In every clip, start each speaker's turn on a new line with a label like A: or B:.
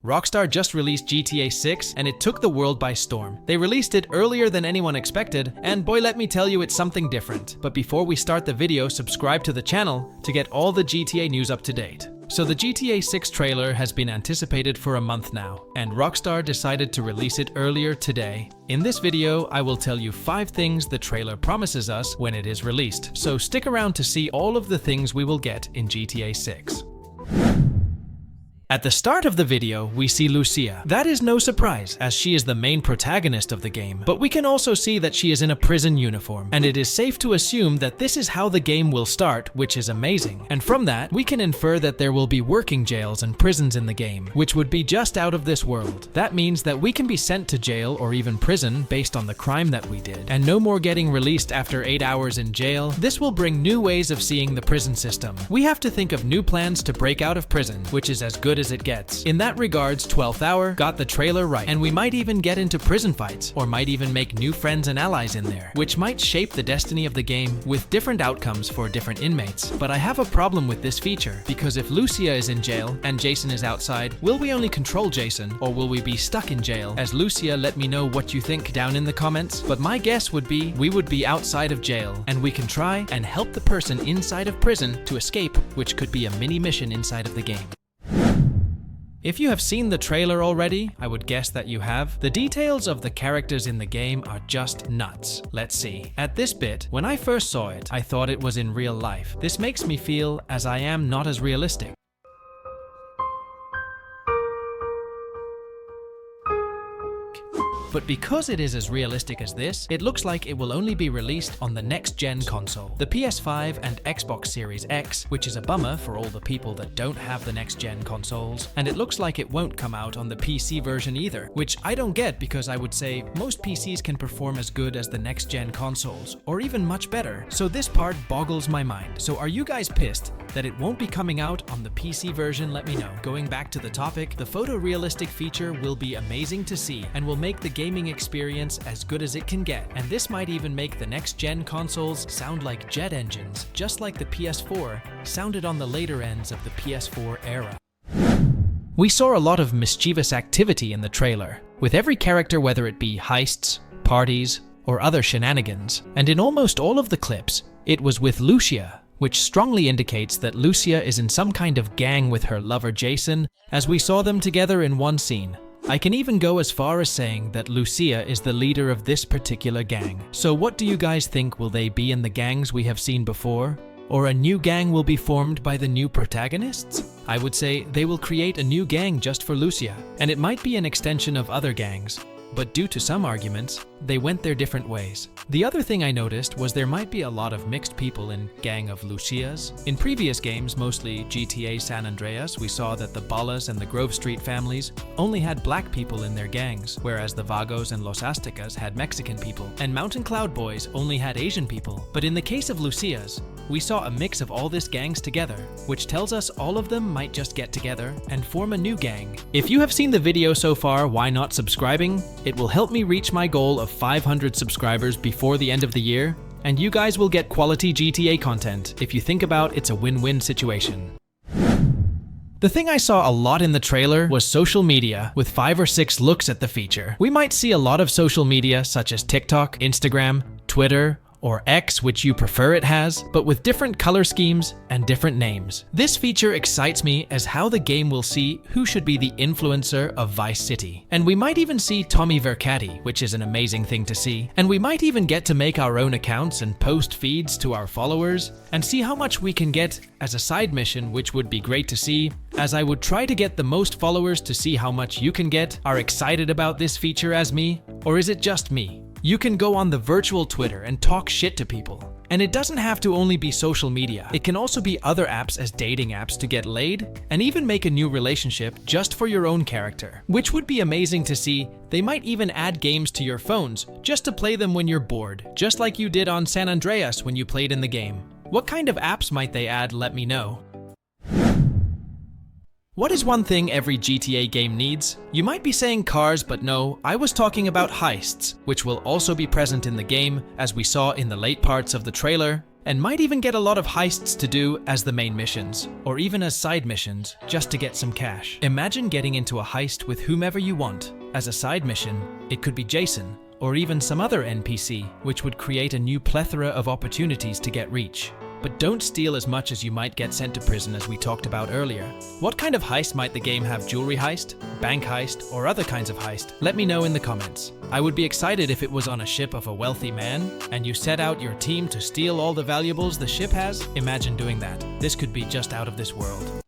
A: Rockstar just released GTA 6 and it took the world by storm. They released it earlier than anyone expected, and boy, let me tell you, it's something different. But before we start the video, subscribe to the channel to get all the GTA news up to date. So the GTA 6 trailer has been anticipated for a month now, and Rockstar decided to release it earlier today. In this video, I will tell you 5 things the trailer promises us when it is released. So stick around to see all of the things we will get in GTA 6. At the start of the video, we see Lucia. That is no surprise, as she is the main protagonist of the game, but we can also see that she is in a prison uniform, and it is safe to assume that this is how the game will start, which is amazing. And from that, we can infer that there will be working jails and prisons in the game, which would be just out of this world. That means that we can be sent to jail or even prison based on the crime that we did, and no more getting released after 8 hours in jail. This will bring new ways of seeing the prison system. We have to think of new plans to break out of prison, which is as good as it gets. In that regards, 12th Hour got the trailer right, and we might even get into prison fights, or might even make new friends and allies in there, which might shape the destiny of the game with different outcomes for different inmates. But I have a problem with this feature, because if Lucia is in jail and Jason is outside, will we only control Jason, or will we be stuck in jail? As Lucia, let me know what you think down in the comments, but my guess would be we would be outside of jail, and we can try and help the person inside of prison to escape, which could be a mini mission inside of the game. If you have seen the trailer already, I would guess that you have. The details of the characters in the game are just nuts. Let's see. At this bit, when I first saw it, I thought it was in real life. This makes me feel as I am not as realistic. But because it is as realistic as this, it looks like it will only be released on the next-gen console, the PS5 and Xbox Series X, which is a bummer for all the people that don't have the next-gen consoles. And it looks like it won't come out on the PC version either, which I don't get because I would say most PCs can perform as good as the next-gen consoles, or even much better. So this part boggles my mind. So are you guys pissed that it won't be coming out on the PC version? Let me know. Going back to the topic, the photorealistic feature will be amazing to see and will make the gaming experience as good as it can get, and this might even make the next-gen consoles sound like jet engines, just like the PS4 sounded on the later ends of the PS4 era. We saw a lot of mischievous activity in the trailer, with every character, whether it be heists, parties, or other shenanigans, and in almost all of the clips, it was with Lucia, which strongly indicates that Lucia is in some kind of gang with her lover Jason, as we saw them together in one scene. I can even go as far as saying that Lucia is the leader of this particular gang. So what do you guys think? Will they be in the gangs we have seen before? Or a new gang will be formed by the new protagonists? I would say they will create a new gang just for Lucia, and it might be an extension of other gangs. But due to some arguments, they went their different ways. The other thing I noticed was there might be a lot of mixed people in Gang of Lucias. In previous games, mostly GTA San Andreas, we saw that the Ballas and the Grove Street families only had black people in their gangs, whereas the Vagos and Los Aztecas had Mexican people, and Mountain Cloud Boys only had Asian people. But in the case of Lucia's, we saw a mix of all these gangs together, which tells us all of them might just get together and form a new gang. If you have seen the video so far, why not subscribing? It will help me reach my goal of 500 subscribers before the end of the year, and you guys will get quality GTA content. If you think about it's a win-win situation. The thing I saw a lot in the trailer was social media, with 5 or 6 looks at the feature. We might see a lot of social media such as TikTok, Instagram, Twitter, or X, which you prefer it has, but with different color schemes and different names. This feature excites me as how the game will see who should be the influencer of Vice City. And we might even see Tommy Vercetti, which is an amazing thing to see. And we might even get to make our own accounts and post feeds to our followers and see how much we can get as a side mission, which would be great to see, as I would try to get the most followers to see how much you can get. Are excited about this feature as me? Or is it just me? You can go on the virtual Twitter and talk shit to people. And it doesn't have to only be social media. It can also be other apps as dating apps to get laid, and even make a new relationship just for your own character, which would be amazing to see. They might even add games to your phones just to play them when you're bored, just like you did on San Andreas when you played in the game. What kind of apps might they add? Let me know. What is one thing every GTA game needs? You might be saying cars, but no, I was talking about heists, which will also be present in the game, as we saw in the late parts of the trailer. and might even get a lot of heists to do as the main missions, or even as side missions, just to get some cash. Imagine getting into a heist with whomever you want. As a side mission, it could be Jason, or even some other NPC, which would create a new plethora of opportunities to get reach. But don't steal as much as you might get sent to prison, as we talked about earlier. What kind of heist might the game have? Jewelry heist, bank heist, or other kinds of heist? Let me know in the comments. I would be excited if it was on a ship of a wealthy man, and you set out your team to steal all the valuables the ship has. Imagine doing that. This could be just out of this world.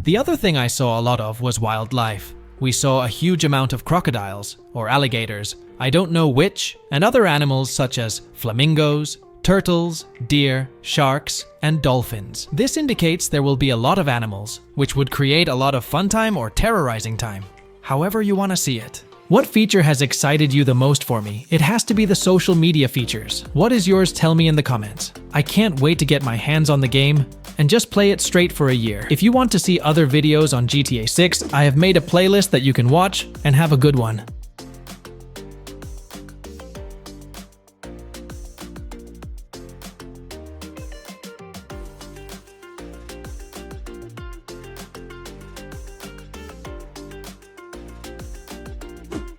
A: The other thing I saw a lot of was wildlife. We saw a huge amount of crocodiles, or alligators, I don't know which, and other animals such as flamingos, turtles, deer, sharks, and dolphins. This indicates there will be a lot of animals, which would create a lot of fun time or terrorizing time. However you want to see it. What feature has excited you the most for me? It has to be the social media features. What is yours? Tell me in the comments. I can't wait to get my hands on the game and just play it straight for a year. If you want to see other videos on GTA 6, I have made a playlist that you can watch, and have a good one.